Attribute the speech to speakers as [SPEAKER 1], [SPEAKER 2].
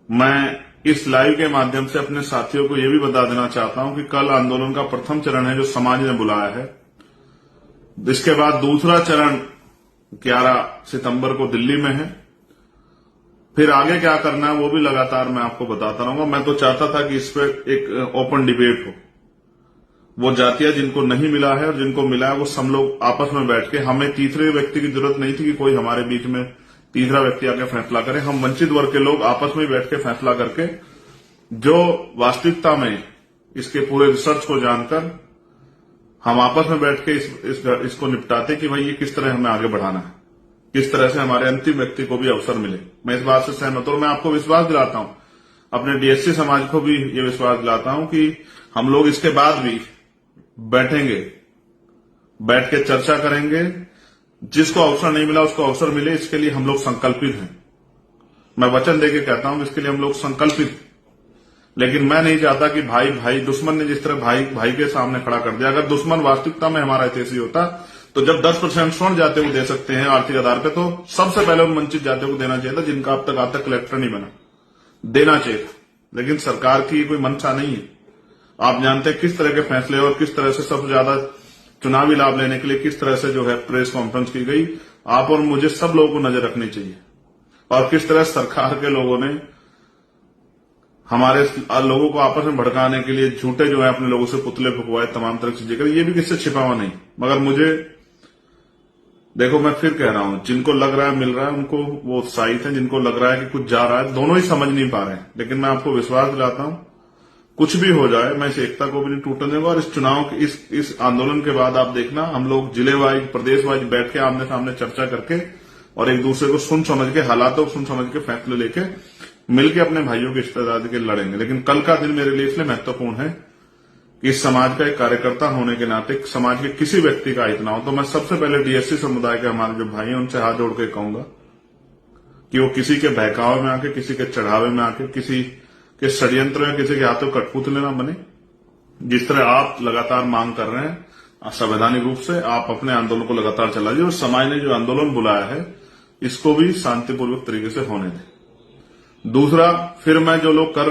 [SPEAKER 1] मैं इस लाइव के माध्यम से अपने साथियों को यह भी बता देना चाहता हूं कि कल आंदोलन का प्रथम चरण है जो समाज ने बुलाया है। इसके बाद दूसरा चरण 11 सितंबर को दिल्ली में है। फिर आगे क्या करना है वो भी लगातार मैं आपको बताता रहूंगा। मैं तो चाहता था कि इस पर एक ओपन डिबेट हो। वो जातियां जिनको नहीं मिला है और जिनको मिला है वो सब लोग आपस में बैठ के, हमें तीसरे व्यक्ति की जरूरत नहीं थी कि कोई हमारे बीच में तीसरा व्यक्ति आके फैसला करे। हम वंचित वर्ग के लोग आपस में बैठ के फैसला करके जो वास्तविकता में इसके पूरे रिसर्च को जानकर हम आपस में बैठ के इसको निपटाते कि भाई ये किस तरह हमें आगे बढ़ाना है, किस तरह से हमारे अंतिम व्यक्ति को भी अवसर मिले। मैं इस बात से सहमत हूं और मैं आपको विश्वास दिलाता हूं, अपने डीएससी समाज को भी ये विश्वास दिलाता हूं कि हम लोग इसके बाद भी बैठेंगे, बैठ के चर्चा करेंगे। जिसको अवसर नहीं मिला उसको अवसर मिले, इसके लिए हम लोग संकल्पित हैं। मैं वचन देके कहता हूं इसके लिए हम लोग संकल्पित हैं। लेकिन मैं नहीं चाहता कि भाई भाई दुश्मन ने जिस तरह भाई भाई के सामने खड़ा कर दिया, अगर दुश्मन वास्तविकता में हमारा हितैषी होता तो जब 10% स्वर्ण जातियों को दे सकते हैं आर्थिक आधार पे, तो सबसे पहले उन वंचित जातियों को देना चाहिए था जिनका अब तक कलेक्टर नहीं बना, देना चाहिए था। लेकिन सरकार की कोई मंशा नहीं है। आप जानते हैं किस तरह के फैसले और किस तरह से सबसे ज्यादा चुनावी लाभ लेने के लिए किस तरह से जो है प्रेस कॉन्फ्रेंस की गई। आप और मुझे सब लोगों को नजर रखनी चाहिए और किस तरह सरकार के लोगों ने हमारे लोगों को आपस में भड़काने के लिए झूठे जो है अपने लोगों से पुतले फुकवाए, तमाम तरह की चीजें करी। ये भी किससे छिपा हुआ नहीं। मगर मुझे देखो, मैं फिर कह रहा हूं, जिनको लग रहा है मिल रहा है उनको वो उत्साहित है, जिनको लग रहा है कि कुछ जा रहा है, दोनों ही समझ नहीं पा रहे हैं। लेकिन मैं आपको विश्वास दिलाता हूं कुछ भी हो जाए मैं इस एकता को भी नहीं टूटने दूंगा। और इस चुनाव के इस आंदोलन के बाद आप देखना, हम लोग जिले वाइज प्रदेश वाइज बैठ के आमने सामने चर्चा करके और एक दूसरे को सुन समझ के, हालातों को सुन समझ के फैसले लेके मिलकर अपने भाइयों की इस्तेदादी के लड़ेंगे। लेकिन कल का दिन मेरे लिए इसलिए महत्वपूर्ण है कि इस समाज का एक कार्यकर्ता होने के नाते समाज के किसी व्यक्ति का हित ना हो। तो मैं सबसे पहले डीएससी समुदाय के हमारे जो भाई हैं उनसे हाथ जोड़ के कहूंगा कि वो किसी के बहकावे में आके, किसी के चढ़ावे में आके, किसी के षड्यंत्र में किसी के हाथों कठपुतले ना बने। जिस तरह आप लगातार मांग कर रहे हैं संवैधानिक रूप से, आप अपने आंदोलन को लगातार चलाइए और समाज ने जो आंदोलन बुलाया है इसको भी शांतिपूर्वक तरीके से होने दें। दूसरा, फिर मैं जो लोग कर